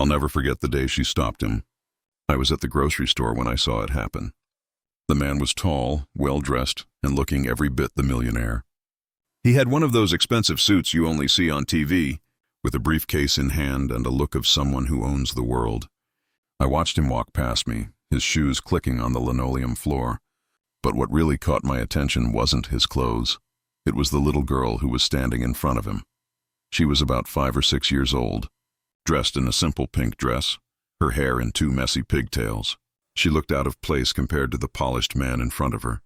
I'll never forget the day she stopped him. I was at the grocery store when I saw it happen. The man was tall, well-dressed, and looking every bit the millionaire. He had one of those expensive suits you only see on TV, with a briefcase in hand and a look of someone who owns the world. I watched him walk past me, his shoes clicking on the linoleum floor. But what really caught my attention wasn't his clothes. It was the little girl who was standing in front of him. She was about 5 or 6 years old, dressed in a simple pink dress, her hair in 2 messy pigtails. She looked out of place compared to the polished man in front of her.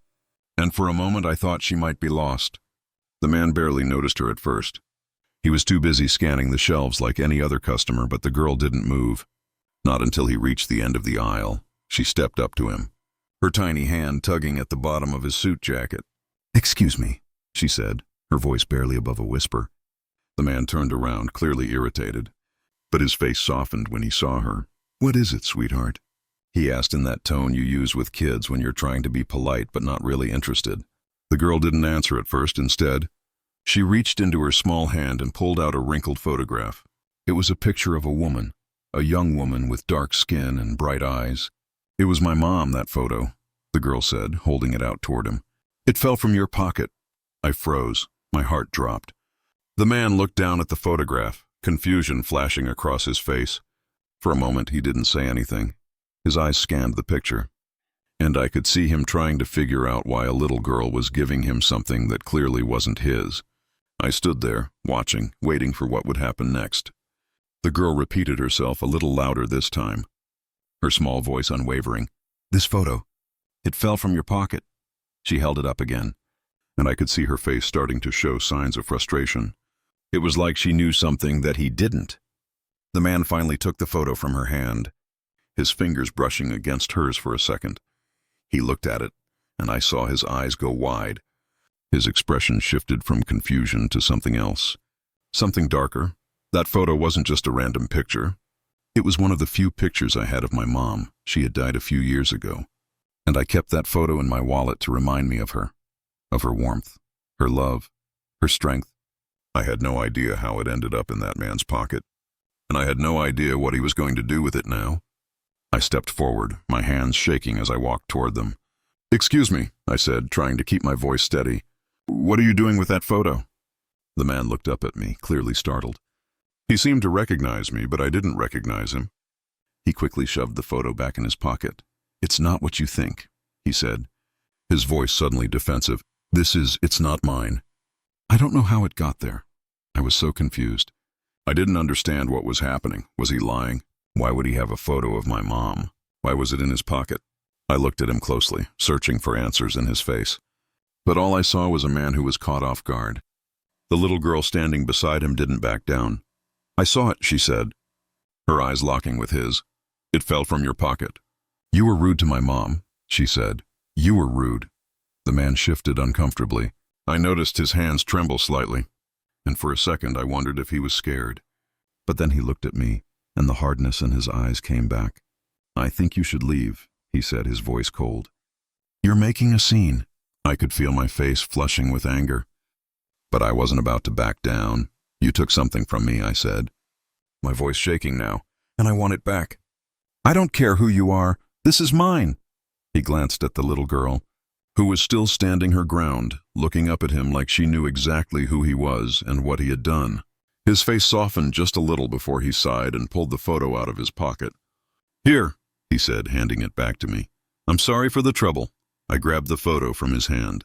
And for a moment I thought she might be lost. The man barely noticed her at first. He was too busy scanning the shelves like any other customer, but the girl didn't move. Not until he reached the end of the aisle. She stepped up to him, her tiny hand tugging at the bottom of his suit jacket. "Excuse me," she said, her voice barely above a whisper. The man turned around, clearly irritated, but his face softened when he saw her. "What is it, sweetheart?" he asked in that tone you use with kids when you're trying to be polite but not really interested. The girl didn't answer at first. Instead, she reached into her small hand and pulled out a wrinkled photograph. It was a picture of a woman, a young woman with dark skin and bright eyes. "It was my mom, that photo," the girl said, holding it out toward him. "It fell from your pocket." I froze. My heart dropped. The man looked down at the photograph, confusion flashing across his face. For a moment, he didn't say anything. His eyes scanned the picture, and I could see him trying to figure out why a little girl was giving him something that clearly wasn't his. I stood there, watching, waiting for what would happen next. The girl repeated herself a little louder this time, her small voice unwavering. "This photo. It fell from your pocket." She held it up again, and I could see her face starting to show signs of frustration. It was like she knew something that he didn't. The man finally took the photo from her hand, his fingers brushing against hers for a second. He looked at it, and I saw his eyes go wide. His expression shifted from confusion to something else, something darker. That photo wasn't just a random picture. It was one of the few pictures I had of my mom. She had died a few years ago, and I kept that photo in my wallet to remind me of her warmth, her love, her strength. I had no idea how it ended up in that man's pocket, and I had no idea what he was going to do with it now. I stepped forward, my hands shaking as I walked toward them. "Excuse me," I said, trying to keep my voice steady. "What are you doing with that photo?" The man looked up at me, clearly startled. He seemed to recognize me, but I didn't recognize him. He quickly shoved the photo back in his pocket. "It's not what you think," he said, his voice suddenly defensive. It's not mine." I don't know how it got there. I was so confused. I didn't understand what was happening. Was he lying? Why would he have a photo of my mom? Why was it in his pocket? I looked at him closely, searching for answers in his face. But all I saw was a man who was caught off guard. The little girl standing beside him didn't back down. "I saw it," she said, her eyes locking with his. "It fell from your pocket." "You were rude to my mom," she said. "You were rude." The man shifted uncomfortably. I noticed his hands tremble slightly, and for a second I wondered if he was scared. But then he looked at me, and the hardness in his eyes came back. "I think you should leave," he said, his voice cold. "You're making a scene." I could feel my face flushing with anger. But I wasn't about to back down. "You took something from me," I said, my voice shaking now, "and I want it back." "I don't care who you are. This is mine." He glanced at the little girl, who was still standing her ground, looking up at him like she knew exactly who he was and what he had done. His face softened just a little before he sighed and pulled the photo out of his pocket. "Here," he said, handing it back to me. "I'm sorry for the trouble." I grabbed the photo from his hand,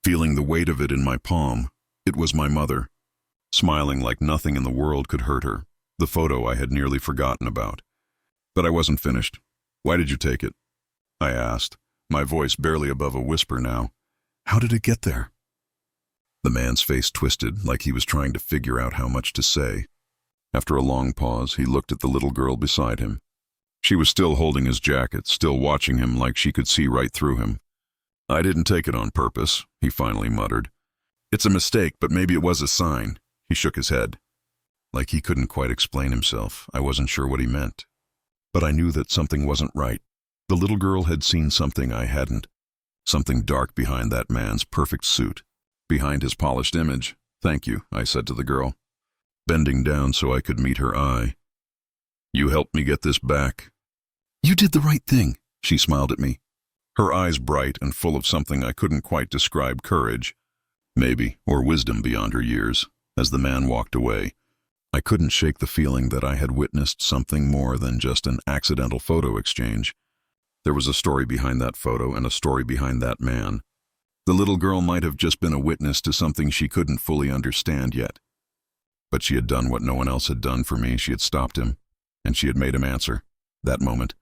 feeling the weight of it in my palm. It was my mother, smiling like nothing in the world could hurt her, the photo I had nearly forgotten about. But I wasn't finished. "Why did you take it?" I asked, my voice barely above a whisper now. "How did it get there?" The man's face twisted, like he was trying to figure out how much to say. After a long pause, he looked at the little girl beside him. She was still holding his jacket, still watching him like she could see right through him. "I didn't take it on purpose," he finally muttered. "It's a mistake, but maybe it was a sign." He shook his head, like he couldn't quite explain himself. I wasn't sure what he meant, but I knew that something wasn't right. The little girl had seen something I hadn't, something dark behind that man's perfect suit, behind his polished image. "Thank you," I said to the girl, bending down so I could meet her eye. You helped me get this back. You did the right thing, she smiled at me, her eyes bright and full of something I couldn't quite describe, courage, maybe, or wisdom beyond her years. As the man walked away, I couldn't shake the feeling that I had witnessed something more than just an accidental photo exchange. There was a story behind that photo and a story behind that man. The little girl might have just been a witness to something she couldn't fully understand yet. But she had done what no one else had done for me. She had stopped him, and she had made him answer. That moment,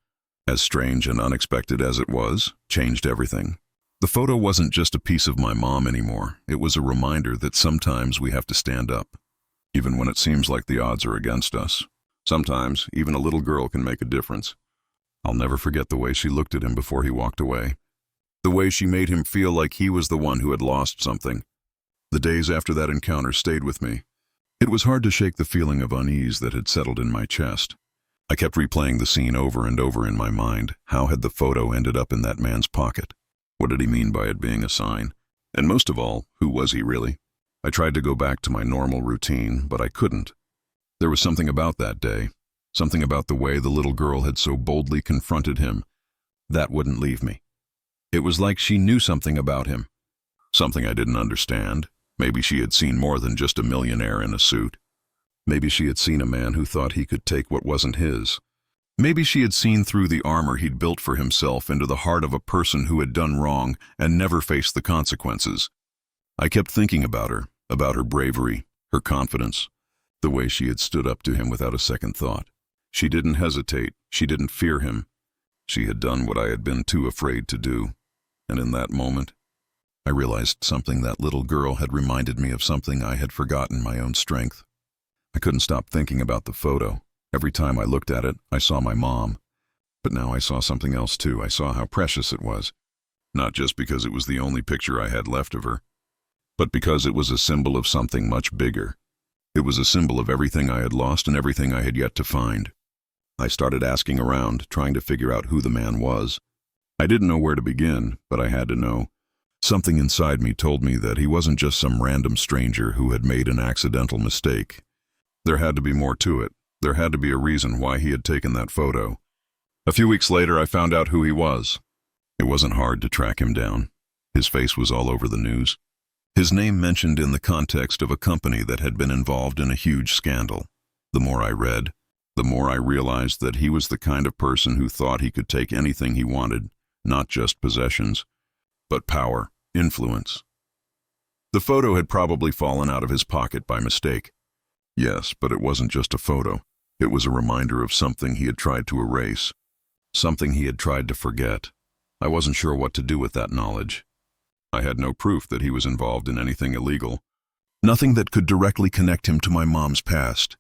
as strange and unexpected as it was, changed everything. The photo wasn't just a piece of my mom anymore. It was a reminder that sometimes we have to stand up, even when it seems like the odds are against us. Sometimes, even a little girl can make a difference. I'll never forget the way she looked at him before he walked away. The way she made him feel like he was the one who had lost something. The days after that encounter stayed with me. It was hard to shake the feeling of unease that had settled in my chest. I kept replaying the scene over and over in my mind. How had the photo ended up in that man's pocket? What did he mean by it being a sign? And most of all, who was he really? I tried to go back to my normal routine, but I couldn't. There was something about that day, something about the way the little girl had so boldly confronted him, that wouldn't leave me. It was like she knew something about him, something I didn't understand. Maybe she had seen more than just a millionaire in a suit. Maybe she had seen a man who thought he could take what wasn't his. Maybe she had seen through the armor he'd built for himself into the heart of a person who had done wrong and never faced the consequences. I kept thinking about her bravery, her confidence, the way she had stood up to him without a second thought. She didn't hesitate. She didn't fear him. She had done what I had been too afraid to do. And in that moment, I realized something. That little girl had reminded me of something I had forgotten, my own strength. I couldn't stop thinking about the photo. Every time I looked at it, I saw my mom. But now I saw something else too. I saw how precious it was. Not just because it was the only picture I had left of her, but because it was a symbol of something much bigger. It was a symbol of everything I had lost and everything I had yet to find. I started asking around, trying to figure out who the man was. I didn't know where to begin, but I had to know. Something inside me told me that he wasn't just some random stranger who had made an accidental mistake. There had to be more to it. There had to be a reason why he had taken that photo. A few weeks later, I found out who he was. It wasn't hard to track him down. His face was all over the news. His name mentioned in the context of a company that had been involved in a huge scandal. The more I read, the more I realized that he was the kind of person who thought he could take anything he wanted, not just possessions, but power, influence. The photo had probably fallen out of his pocket by mistake. Yes, but it wasn't just a photo. It was a reminder of something he had tried to erase, something he had tried to forget. I wasn't sure what to do with that knowledge. I had no proof that he was involved in anything illegal, nothing that could directly connect him to my mom's past.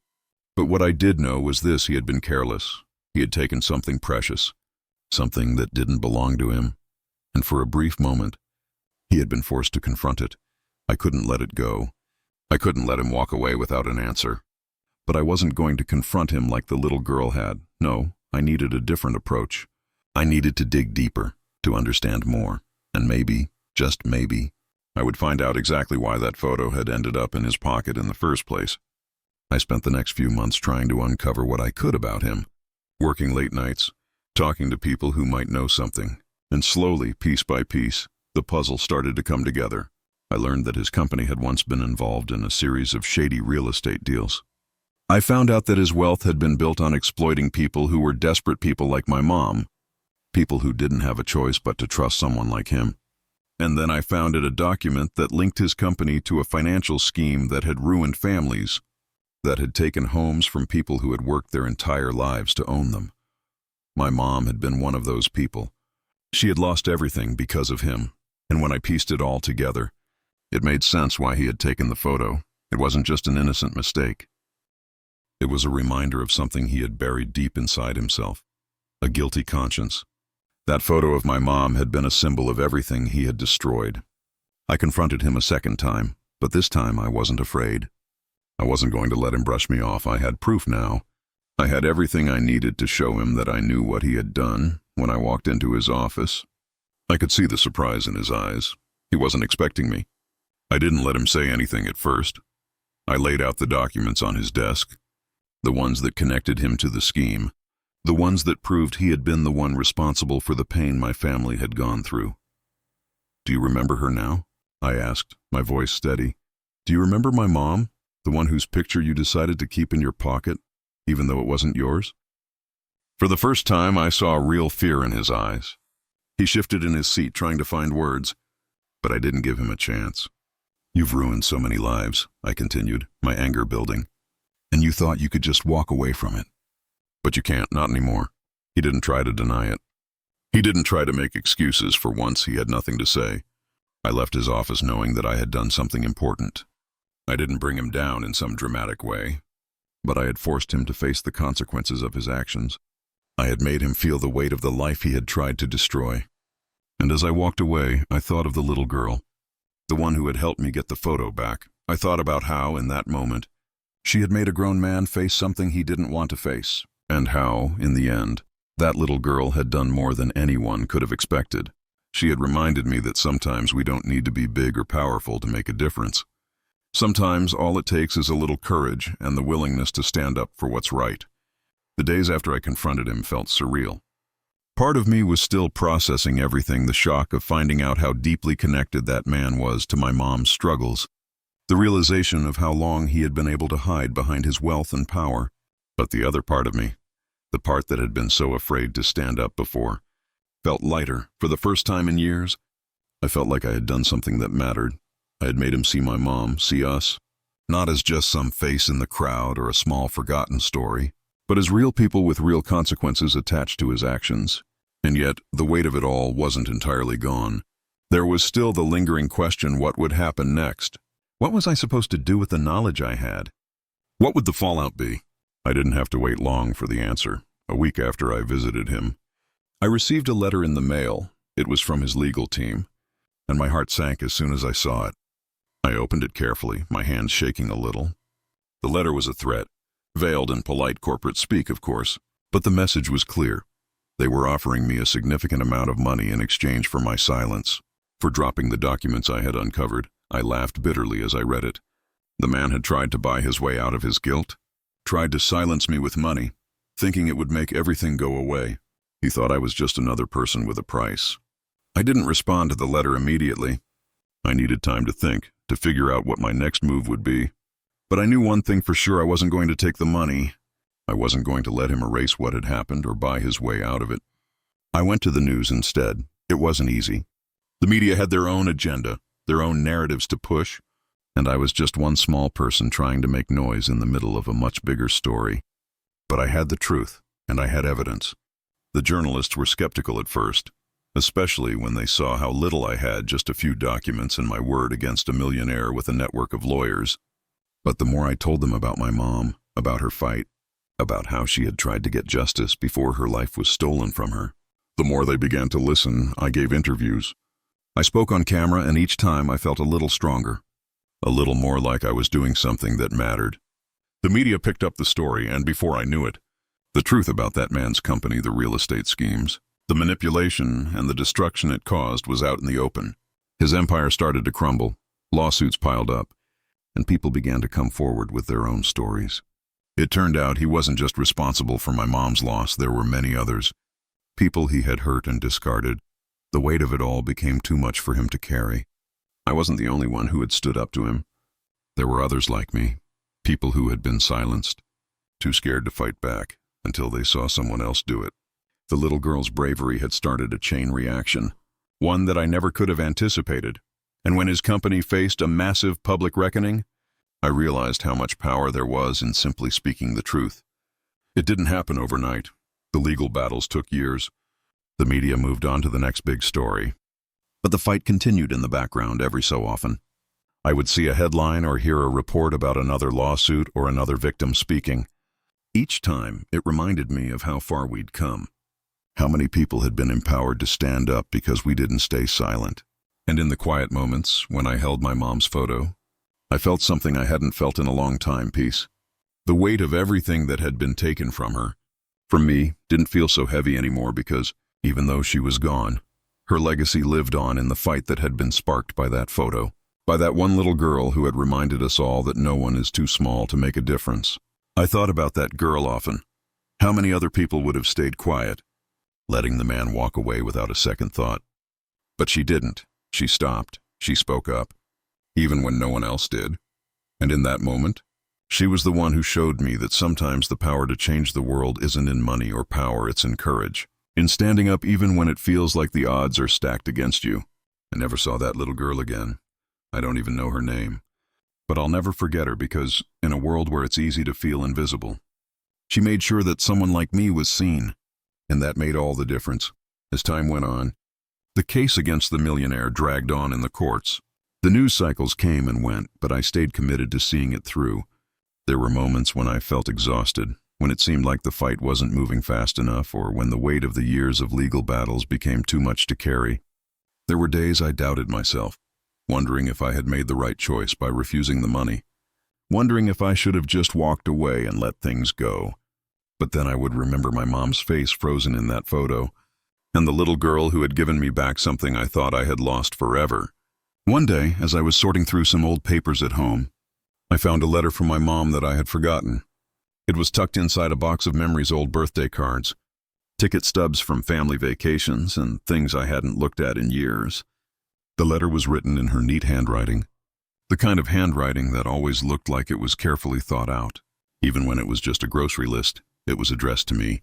But what I did know was this: he had been careless. He had taken something precious, something that didn't belong to him, and for a brief moment, he had been forced to confront it. I couldn't let it go. I couldn't let him walk away without an answer. But I wasn't going to confront him like the little girl had. No, I needed a different approach. I needed to dig deeper, to understand more, and maybe, just maybe, I would find out exactly why that photo had ended up in his pocket in the first place. I spent the next few months trying to uncover what I could about him, working late nights, talking to people who might know something, and slowly, piece by piece, the puzzle started to come together. I learned that his company had once been involved in a series of shady real estate deals. I found out that his wealth had been built on exploiting people who were desperate people like my mom, people who didn't have a choice but to trust someone like him. And then I found a document that linked his company to a financial scheme that had ruined families, that had taken homes from people who had worked their entire lives to own them. My mom had been one of those people. She had lost everything because of him, and when I pieced it all together, it made sense why he had taken the photo. It wasn't just an innocent mistake. It was a reminder of something he had buried deep inside himself, a guilty conscience. That photo of my mom had been a symbol of everything he had destroyed. I confronted him a second time, but this time I wasn't afraid. I wasn't going to let him brush me off. I had proof now. I had everything I needed to show him that I knew what he had done. When I walked into his office, I could see the surprise in his eyes. He wasn't expecting me. I didn't let him say anything at first. I laid out the documents on his desk. the ones that connected him to the scheme, the ones that proved he had been the one responsible for the pain my family had gone through. "Do you remember her now?" I asked, my voice steady. "Do you remember my mom, the one whose picture you decided to keep in your pocket, even though it wasn't yours?" For the first time, I saw real fear in his eyes. He shifted in his seat, trying to find words, but I didn't give him a chance. "You've ruined so many lives," I continued, my anger building, "and you thought you could just walk away from it. But you can't, not anymore." He didn't try to deny it. He didn't try to make excuses. For once, he had nothing to say. I left his office knowing that I had done something important. I didn't bring him down in some dramatic way, but I had forced him to face the consequences of his actions. I had made him feel the weight of the life he had tried to destroy. And as I walked away, I thought of the little girl, the one who had helped me get the photo back. I thought about how, in that moment, she had made a grown man face something he didn't want to face, and how, in the end, that little girl had done more than anyone could have expected. She had reminded me that sometimes we don't need to be big or powerful to make a difference. Sometimes all it takes is a little courage and the willingness to stand up for what's right. The days after I confronted him felt surreal. Part of me was still processing everything, the shock of finding out how deeply connected that man was to my mom's struggles, the realization of how long he had been able to hide behind his wealth and power. But the other part of me, the part that had been so afraid to stand up before, felt lighter. For the first time in years, I felt like I had done something that mattered. I had made him see my mom, see us, not as just some face in the crowd or a small forgotten story, but as real people with real consequences attached to his actions. And yet, the weight of it all wasn't entirely gone. There was still the lingering question: what would happen next? What was I supposed to do with the knowledge I had? What would the fallout be? I didn't have to wait long for the answer. A week after I visited him, I received a letter in the mail. It was from his legal team, and my heart sank as soon as I saw it. I opened it carefully, my hands shaking a little. The letter was a threat, veiled in polite corporate speak, of course, but the message was clear. They were offering me a significant amount of money in exchange for my silence, for dropping the documents I had uncovered. I laughed bitterly as I read it. The man had tried to buy his way out of his guilt, tried to silence me with money, thinking it would make everything go away. He thought I was just another person with a price. I didn't respond to the letter immediately. I needed time to think, to figure out what my next move would be. But I knew one thing for sure: I wasn't going to take the money. I wasn't going to let him erase what had happened or buy his way out of it. I went to the news instead. It wasn't easy. The media had their own agenda, their own narratives to push, and I was just one small person trying to make noise in the middle of a much bigger story. But I had the truth, and I had evidence. The journalists were skeptical at first, especially when they saw how little I had, just a few documents and my word against a millionaire with a network of lawyers. But the more I told them about my mom, about her fight, about how she had tried to get justice before her life was stolen from her, the more they began to listen. I gave interviews. I spoke on camera, and each time I felt a little stronger, a little more like I was doing something that mattered. The media picked up the story, and before I knew it, the truth about that man's company, the real estate schemes, the manipulation, and the destruction it caused was out in the open. His empire started to crumble, lawsuits piled up, and people began to come forward with their own stories. It turned out he wasn't just responsible for my mom's loss. There were many others, people he had hurt and discarded. The weight of it all became too much for him to carry. I wasn't the only one who had stood up to him. There were others like me, people who had been silenced, too scared to fight back until they saw someone else do it. The little girl's bravery had started a chain reaction, one that I never could have anticipated. And when his company faced a massive public reckoning, I realized how much power there was in simply speaking the truth. It didn't happen overnight. The legal battles took years. The media moved on to the next big story. But the fight continued in the background every so often. I would see a headline or hear a report about another lawsuit or another victim speaking. Each time, it reminded me of how far we'd come, how many people had been empowered to stand up because we didn't stay silent. And in the quiet moments, when I held my mom's photo, I felt something I hadn't felt in a long time: peace. The weight of everything that had been taken from her, from me, didn't feel so heavy anymore because, even though she was gone, her legacy lived on in the fight that had been sparked by that photo, by that one little girl who had reminded us all that no one is too small to make a difference. I thought about that girl often. How many other people would have stayed quiet, letting the man walk away without a second thought? But she didn't. She stopped. She spoke up, even when no one else did. And in that moment, she was the one who showed me that sometimes the power to change the world isn't in money or power, it's in courage. In standing up even when it feels like the odds are stacked against you. I never saw that little girl again. I don't even know her name. But I'll never forget her because, in a world where it's easy to feel invisible, she made sure that someone like me was seen. And that made all the difference. As time went on, the case against the millionaire dragged on in the courts. The news cycles came and went, but I stayed committed to seeing it through. There were moments when I felt exhausted, when it seemed like the fight wasn't moving fast enough, or when the weight of the years of legal battles became too much to carry. There were days I doubted myself, wondering if I had made the right choice by refusing the money, wondering if I should have just walked away and let things go. But then I would remember my mom's face frozen in that photo, and the little girl who had given me back something I thought I had lost forever. One day, as I was sorting through some old papers at home, I found a letter from my mom that I had forgotten. It was tucked inside a box of Memory's old birthday cards, ticket stubs from family vacations, and things I hadn't looked at in years. The letter was written in her neat handwriting, the kind of handwriting that always looked like it was carefully thought out. Even when it was just a grocery list, it was addressed to me,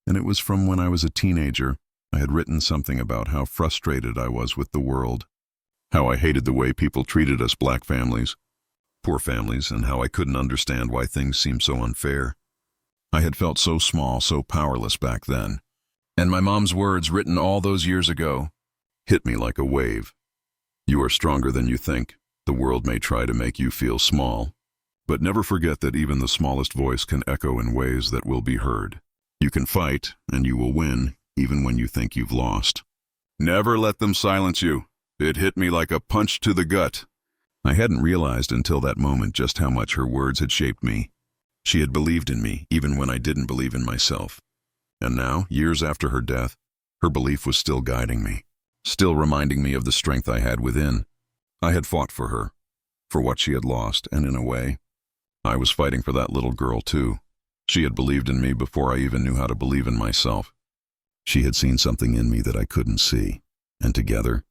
and it was from when I was a teenager. I had written something about how frustrated I was with the world, how I hated the way people treated us black families, poor families, and how I couldn't understand why things seemed so unfair. I had felt so small, so powerless back then. And my mom's words, written all those years ago, hit me like a wave. You are stronger than you think. The world may try to make you feel small, but never forget that even the smallest voice can echo in ways that will be heard. You can fight, and you will win, even when you think you've lost. Never let them silence you. It hit me like a punch to the gut. I hadn't realized until that moment just how much her words had shaped me. She had believed in me, even when I didn't believe in myself. And now, years after her death, her belief was still guiding me, still reminding me of the strength I had within. I had fought for her, for what she had lost, and in a way, I was fighting for that little girl too. She had believed in me before I even knew how to believe in myself. She had seen something in me that I couldn't see, and together,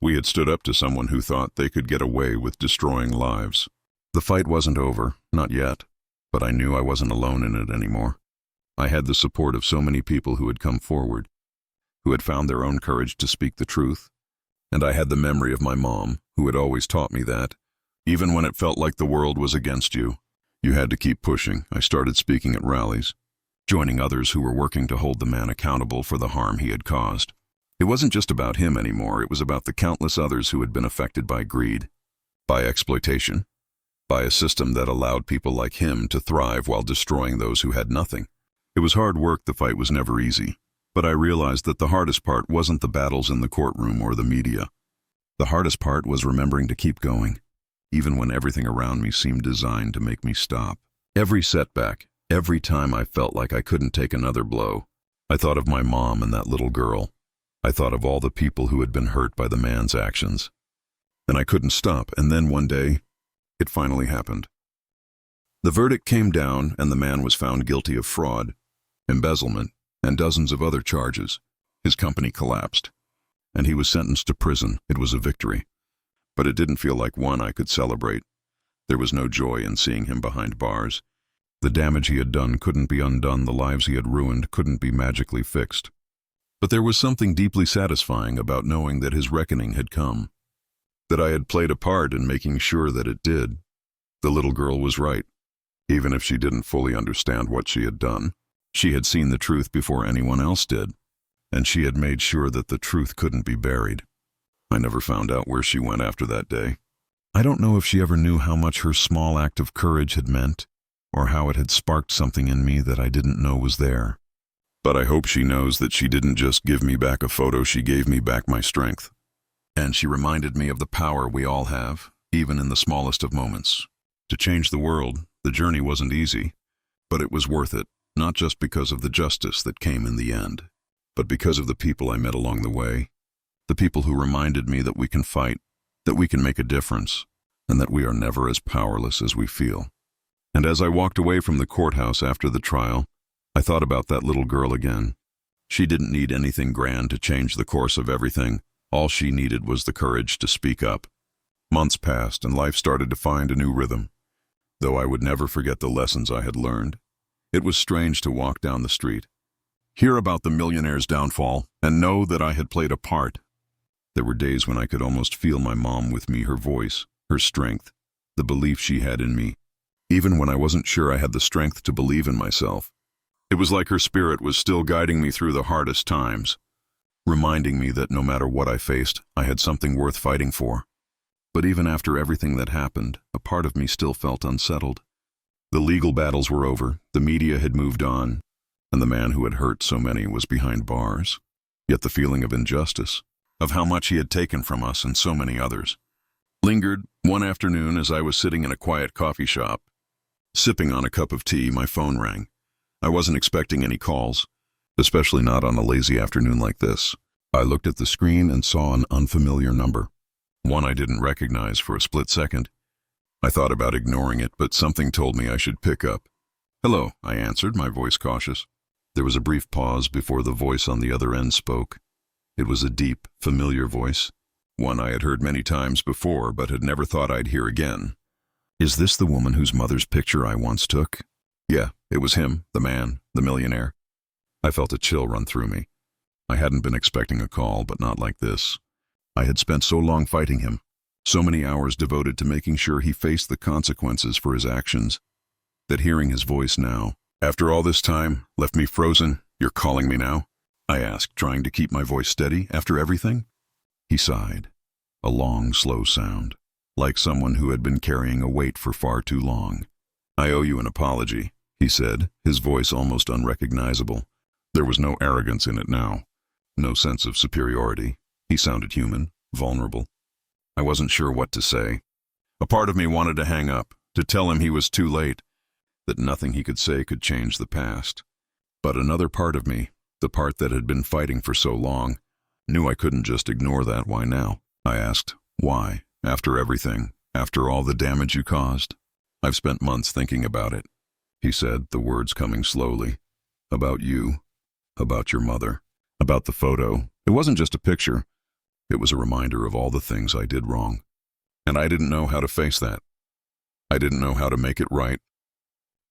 we had stood up to someone who thought they could get away with destroying lives. The fight wasn't over, not yet, but I knew I wasn't alone in it anymore. I had the support of so many people who had come forward, who had found their own courage to speak the truth, and I had the memory of my mom, who had always taught me that, even when it felt like the world was against you, you had to keep pushing. I started speaking at rallies, joining others who were working to hold the man accountable for the harm he had caused. It wasn't just about him anymore, it was about the countless others who had been affected by greed, by exploitation, by a system that allowed people like him to thrive while destroying those who had nothing. It was hard work, the fight was never easy, but I realized that the hardest part wasn't the battles in the courtroom or the media. The hardest part was remembering to keep going, even when everything around me seemed designed to make me stop. Every setback, every time I felt like I couldn't take another blow, I thought of my mom and that little girl. I thought of all the people who had been hurt by the man's actions. And I couldn't stop, and then one day, it finally happened. The verdict came down, and the man was found guilty of fraud, embezzlement, and dozens of other charges. His company collapsed, and he was sentenced to prison. It was a victory, but it didn't feel like one I could celebrate. There was no joy in seeing him behind bars. The damage he had done couldn't be undone, the lives he had ruined couldn't be magically fixed. But there was something deeply satisfying about knowing that his reckoning had come, that I had played a part in making sure that it did. The little girl was right. Even if she didn't fully understand what she had done, she had seen the truth before anyone else did, and she had made sure that the truth couldn't be buried. I never found out where she went after that day. I don't know if she ever knew how much her small act of courage had meant, or how it had sparked something in me that I didn't know was there. But I hope she knows that she didn't just give me back a photo, she gave me back my strength. And she reminded me of the power we all have, even in the smallest of moments. To change the world, the journey wasn't easy, but it was worth it, not just because of the justice that came in the end, but because of the people I met along the way, the people who reminded me that we can fight, that we can make a difference, and that we are never as powerless as we feel. And as I walked away from the courthouse after the trial, I thought about that little girl again. She didn't need anything grand to change the course of everything. All she needed was the courage to speak up. Months passed and life started to find a new rhythm. Though I would never forget the lessons I had learned, it was strange to walk down the street, hear about the millionaire's downfall, and know that I had played a part. There were days when I could almost feel my mom with me, her voice, her strength, the belief she had in me, even when I wasn't sure I had the strength to believe in myself. It was like her spirit was still guiding me through the hardest times, reminding me that no matter what I faced, I had something worth fighting for. But even after everything that happened, a part of me still felt unsettled. The legal battles were over, the media had moved on, and the man who had hurt so many was behind bars. Yet the feeling of injustice, of how much he had taken from us and so many others, lingered. One afternoon as I was sitting in a quiet coffee shop, sipping on a cup of tea, my phone rang. I wasn't expecting any calls, especially not on a lazy afternoon like this. I looked at the screen and saw an unfamiliar number, one I didn't recognize for a split second. I thought about ignoring it, but something told me I should pick up. "Hello," I answered, my voice cautious. There was a brief pause before the voice on the other end spoke. It was a deep, familiar voice, one I had heard many times before but had never thought I'd hear again. "Is this the woman whose mother's picture I once took?" Yeah, it was him, the man, the millionaire. I felt a chill run through me. I hadn't been expecting a call, but not like this. I had spent so long fighting him, so many hours devoted to making sure he faced the consequences for his actions, that hearing his voice now, after all this time, left me frozen. "You're calling me now?" I asked, trying to keep my voice steady after everything. He sighed, a long, slow sound, like someone who had been carrying a weight for far too long. "I owe you an apology," he said, his voice almost unrecognizable. There was no arrogance in it now, no sense of superiority. He sounded human, vulnerable. I wasn't sure what to say. A part of me wanted to hang up, to tell him he was too late, that nothing he could say could change the past. But another part of me, the part that had been fighting for so long, knew I couldn't just ignore that. "Why now?" I asked. "Why, after everything, after all the damage you caused?" "I've spent months thinking about it," he said, the words coming slowly. "About you, about your mother, about the photo. It wasn't just a picture. It was a reminder of all the things I did wrong. And I didn't know how to face that. I didn't know how to make it right."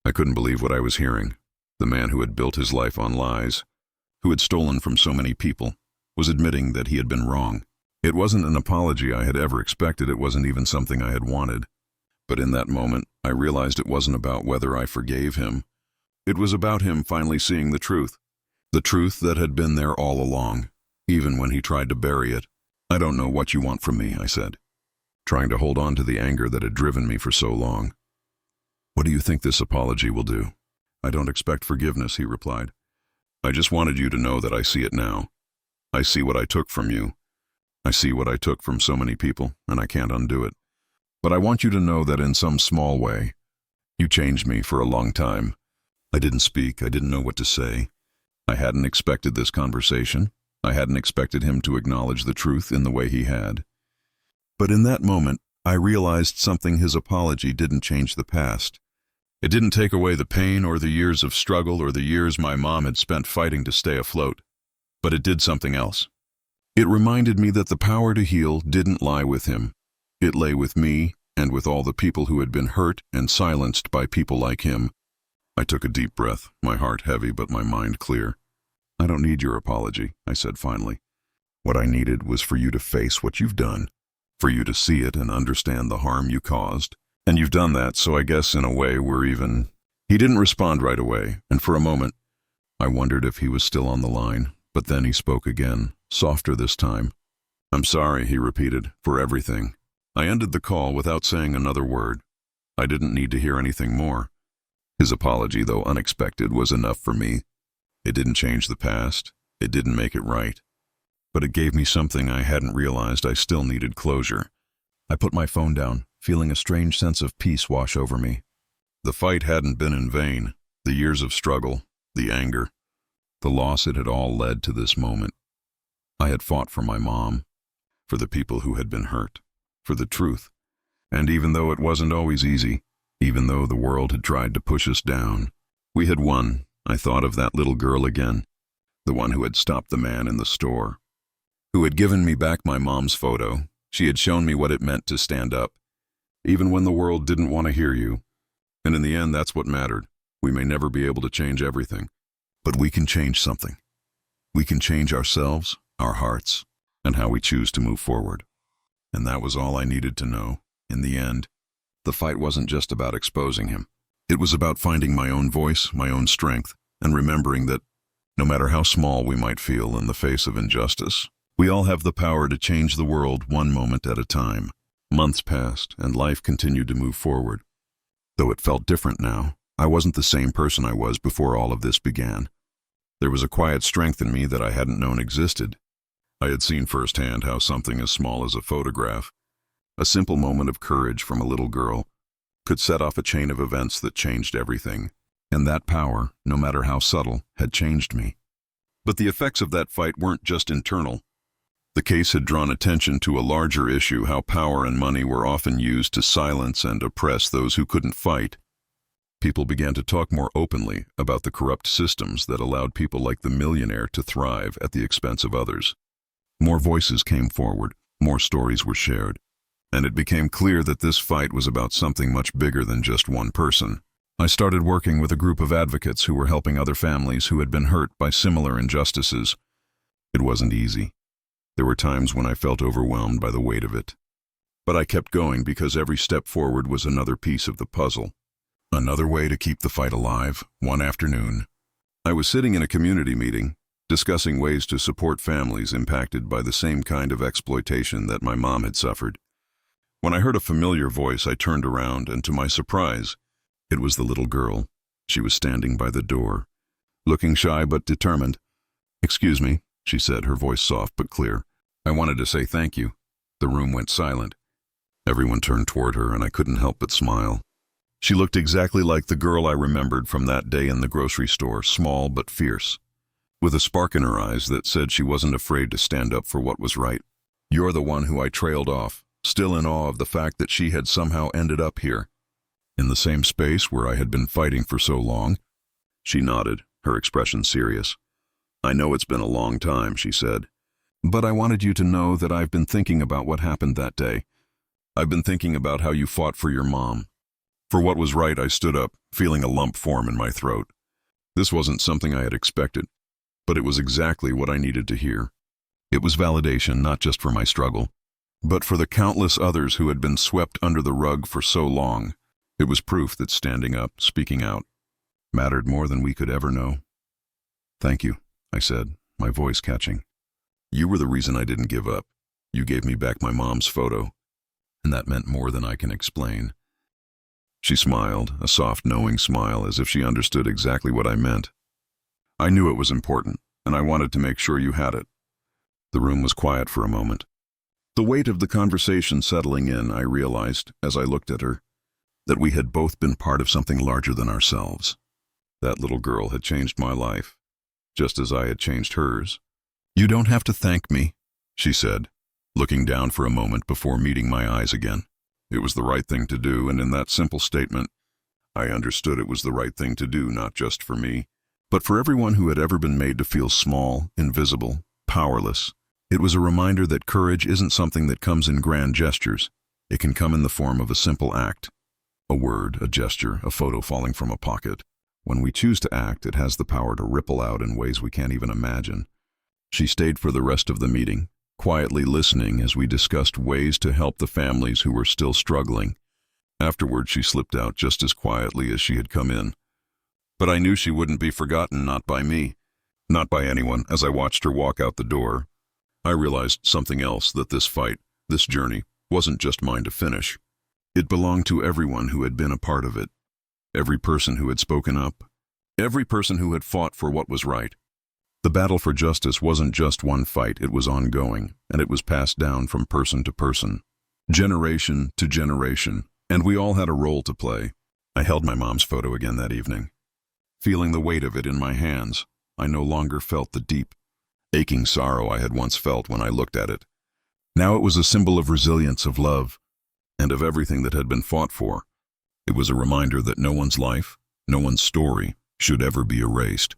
I couldn't believe what I was hearing. The man who had built his life on lies, who had stolen from so many people, was admitting that he had been wrong. It wasn't an apology I had ever expected. It wasn't even something I had wanted. But in that moment, I realized it wasn't about whether I forgave him. It was about him finally seeing the truth that had been there all along, even when he tried to bury it. "I don't know what you want from me," I said, trying to hold on to the anger that had driven me for so long. "What do you think this apology will do?" "I don't expect forgiveness," he replied. "I just wanted you to know that I see it now. I see what I took from you. I see what I took from so many people, and I can't undo it. But I want you to know that in some small way, you changed me for a long time." I didn't speak. I didn't know what to say. I hadn't expected this conversation. I hadn't expected him to acknowledge the truth in the way he had. But in that moment, I realized something. His apology didn't change the past. It didn't take away the pain or the years of struggle or the years my mom had spent fighting to stay afloat. But it did something else. It reminded me that the power to heal didn't lie with him. It lay with me and with all the people who had been hurt and silenced by people like him. I took a deep breath, my heart heavy but my mind clear. "I don't need your apology," I said finally. "What I needed was for you to face what you've done, for you to see it and understand the harm you caused. And you've done that, so I guess in a way we're even." He didn't respond right away, and for a moment, I wondered if he was still on the line. But then he spoke again, softer this time. "I'm sorry," he repeated, "for everything." I ended the call without saying another word. I didn't need to hear anything more. His apology, though unexpected, was enough for me. It didn't change the past. It didn't make it right. But it gave me something I hadn't realized. I still needed closure. I put my phone down, feeling a strange sense of peace wash over me. The fight hadn't been in vain. The years of struggle, the anger, the loss, it had all led to this moment. I had fought for my mom, for the people who had been hurt, for the truth. And even though it wasn't always easy, Even though the world had tried to push us down, we had won. I thought of that little girl again, the one who had stopped the man in the store, who had given me back my mom's photo. She had shown me what it meant to stand up, even when the world didn't want to hear you. And in the end, that's what mattered. We may never be able to change everything, but we can change something. We can change ourselves, our hearts, and how we choose to move forward. And that was all I needed to know. In the end, the fight wasn't just about exposing him. It was about finding my own voice, my own strength, and remembering that no matter how small we might feel in the face of injustice, we all have the power to change the world one moment at a time. Months passed, and life continued to move forward. Though it felt different now, I wasn't the same person I was before all of this began. There was a quiet strength in me that I hadn't known existed. I had seen firsthand how something as small as a photograph, a simple moment of courage from a little girl, could set off a chain of events that changed everything. And that power, no matter how subtle, had changed me. But the effects of that fight weren't just internal. The case had drawn attention to a larger issue: how power and money were often used to silence and oppress those who couldn't fight. People began to talk more openly about the corrupt systems that allowed people like the millionaire to thrive at the expense of others. More voices came forward, more stories were shared, and it became clear that this fight was about something much bigger than just one person. I started working with a group of advocates who were helping other families who had been hurt by similar injustices. It wasn't easy. There were times when I felt overwhelmed by the weight of it. But I kept going because every step forward was another piece of the puzzle. Another way to keep the fight alive. One afternoon, I was sitting in a community meeting, discussing ways to support families impacted by the same kind of exploitation that my mom had suffered. When I heard a familiar voice, I turned around, and to my surprise, it was the little girl. She was standing by the door, looking shy but determined. "Excuse me," she said, her voice soft but clear. "I wanted to say thank you." The room went silent. Everyone turned toward her, and I couldn't help but smile. She looked exactly like the girl I remembered from that day in the grocery store, small but fierce, with a spark in her eyes that said she wasn't afraid to stand up for what was right. "You're the one who," I trailed off, still in awe of the fact that she had somehow ended up here, in the same space where I had been fighting for so long. She nodded, her expression serious. "I know it's been a long time," she said, "but I wanted you to know that I've been thinking about what happened that day. I've been thinking about how you fought for your mom." For what was right, I stood up, feeling a lump form in my throat. This wasn't something I had expected, but it was exactly what I needed to hear. It was validation, not just for my struggle, but for the countless others who had been swept under the rug for so long. It was proof that standing up, speaking out, mattered more than we could ever know. "Thank you," I said, my voice catching. "You were the reason I didn't give up. You gave me back my mom's photo, and that meant more than I can explain." She smiled, a soft, knowing smile, as if she understood exactly what I meant. "I knew it was important, and I wanted to make sure you had it." The room was quiet for a moment. The weight of the conversation settling in, I realized, as I looked at her, that we had both been part of something larger than ourselves. That little girl had changed my life, just as I had changed hers. "You don't have to thank me," she said, looking down for a moment before meeting my eyes again. It was the right thing to do, and in that simple statement, I understood it was the right thing to do, not just for me, but for everyone who had ever been made to feel small, invisible, powerless. It was a reminder that courage isn't something that comes in grand gestures. It can come in the form of a simple act. A word, a gesture, a photo falling from a pocket. When we choose to act, it has the power to ripple out in ways we can't even imagine. She stayed for the rest of the meeting, quietly listening as we discussed ways to help the families who were still struggling. Afterward, she slipped out just as quietly as she had come in. But I knew she wouldn't be forgotten, not by me, not by anyone. As I watched her walk out the door, I realized something else, that this fight, this journey, wasn't just mine to finish. It belonged to everyone who had been a part of it. Every person who had spoken up. Every person who had fought for what was right. The battle for justice wasn't just one fight, it was ongoing, and it was passed down from person to person, generation to generation, and we all had a role to play. I held my mom's photo again that evening. Feeling the weight of it in my hands, I no longer felt the deep, aching sorrow I had once felt when I looked at it. Now it was a symbol of resilience, of love, and of everything that had been fought for. It was a reminder that no one's life, no one's story, should ever be erased.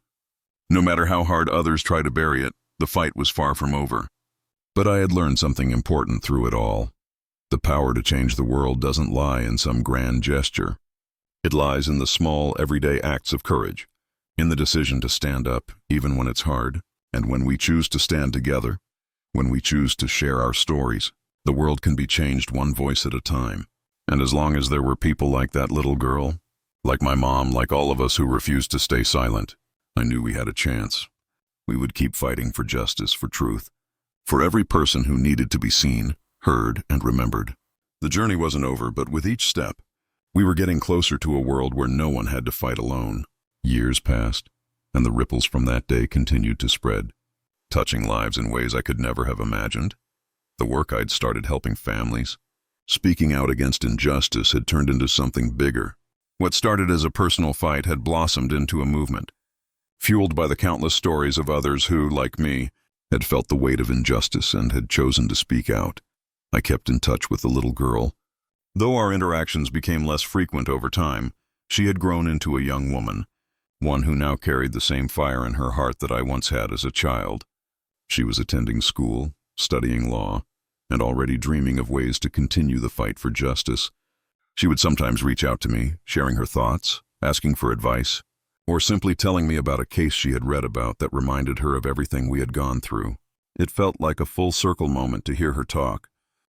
No matter how hard others tried to bury it, the fight was far from over. But I had learned something important through it all. The power to change the world doesn't lie in some grand gesture. It lies in the small, everyday acts of courage, in the decision to stand up, even when it's hard, and when we choose to stand together, when we choose to share our stories, the world can be changed one voice at a time. And as long as there were people like that little girl, like my mom, like all of us who refused to stay silent, I knew we had a chance. We would keep fighting for justice, for truth, for every person who needed to be seen, heard, and remembered. The journey wasn't over, but with each step, we were getting closer to a world where no one had to fight alone. Years passed, and the ripples from that day continued to spread, touching lives in ways I could never have imagined. The work I'd started helping families, speaking out against injustice, had turned into something bigger. What started as a personal fight had blossomed into a movement, fueled by the countless stories of others who, like me, had felt the weight of injustice and had chosen to speak out. I kept in touch with the little girl. Though our interactions became less frequent over time, she had grown into a young woman, one who now carried the same fire in her heart that I once had as a child. She was attending school, studying law, and already dreaming of ways to continue the fight for justice. She would sometimes reach out to me, sharing her thoughts, asking for advice, or simply telling me about a case she had read about that reminded her of everything we had gone through. It felt like a full circle moment to hear her talk,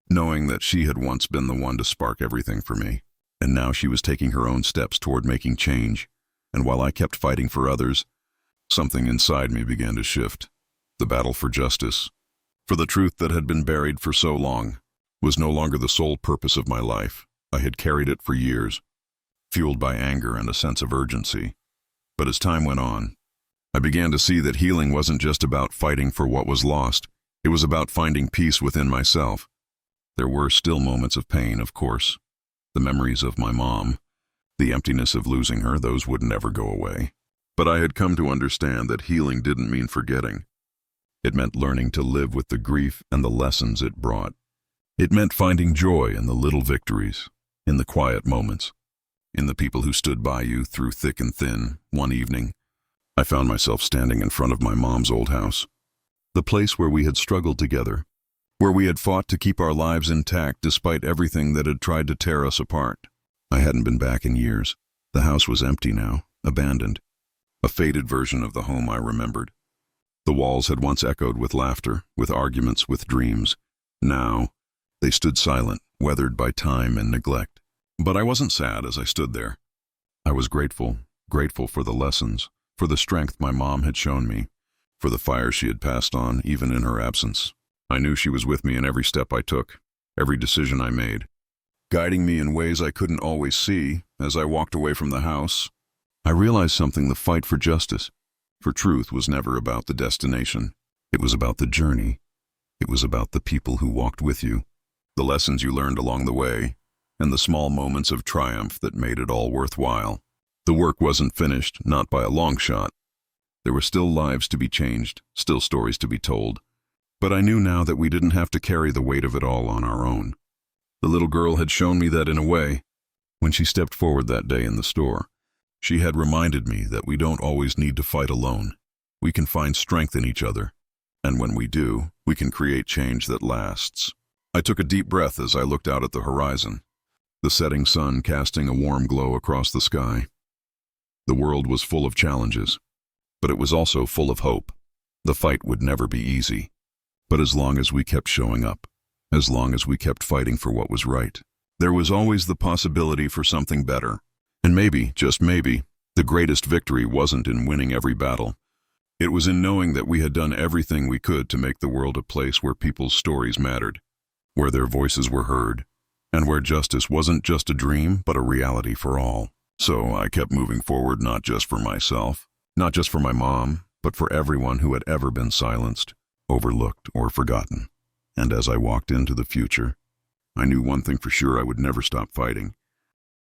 knowing that she had once been the one to spark everything for me, and now she was taking her own steps toward making change. And while I kept fighting for others, something inside me began to shift. The battle for justice, for the truth that had been buried for so long, was no longer the sole purpose of my life. I had carried it for years, fueled by anger and a sense of urgency. But as time went on, I began to see that healing wasn't just about fighting for what was lost. It was about finding peace within myself. There were still moments of pain, of course. The memories of my mom, the emptiness of losing her, those would never go away. But I had come to understand that healing didn't mean forgetting. It meant learning to live with the grief and the lessons it brought. It meant finding joy in the little victories, in the quiet moments, in the people who stood by you through thick and thin. One evening, I found myself standing in front of my mom's old house, the place where we had struggled together, where we had fought to keep our lives intact despite everything that had tried to tear us apart. I hadn't been back in years. The house was empty now, abandoned, a faded version of the home I remembered. The walls had once echoed with laughter, with arguments, with dreams. Now, they stood silent, weathered by time and neglect. But I wasn't sad as I stood there. I was grateful for the lessons, for the strength my mom had shown me, for the fire she had passed on, even in her absence. I knew she was with me in every step I took, every decision I made, guiding me in ways I couldn't always see. As I walked away from the house, I realized something: the fight for justice, for truth, was never about the destination. It was about the journey. It was about the people who walked with you, the lessons you learned along the way, and the small moments of triumph that made it all worthwhile. The work wasn't finished, not by a long shot. There were still lives to be changed, still stories to be told. But I knew now that we didn't have to carry the weight of it all on our own. The little girl had shown me that in a way. When she stepped forward that day in the store, she had reminded me that we don't always need to fight alone. We can find strength in each other. And when we do, we can create change that lasts. I took a deep breath as I looked out at the horizon, the setting sun casting a warm glow across the sky. The world was full of challenges, but it was also full of hope. The fight would never be easy. But as long as we kept showing up, as long as we kept fighting for what was right, there was always the possibility for something better. And maybe, just maybe, the greatest victory wasn't in winning every battle. It was in knowing that we had done everything we could to make the world a place where people's stories mattered, where their voices were heard, and where justice wasn't just a dream, but a reality for all. So I kept moving forward, not just for myself, not just for my mom, but for everyone who had ever been silenced, overlooked, or forgotten. And as I walked into the future, I knew one thing for sure: I would never stop fighting.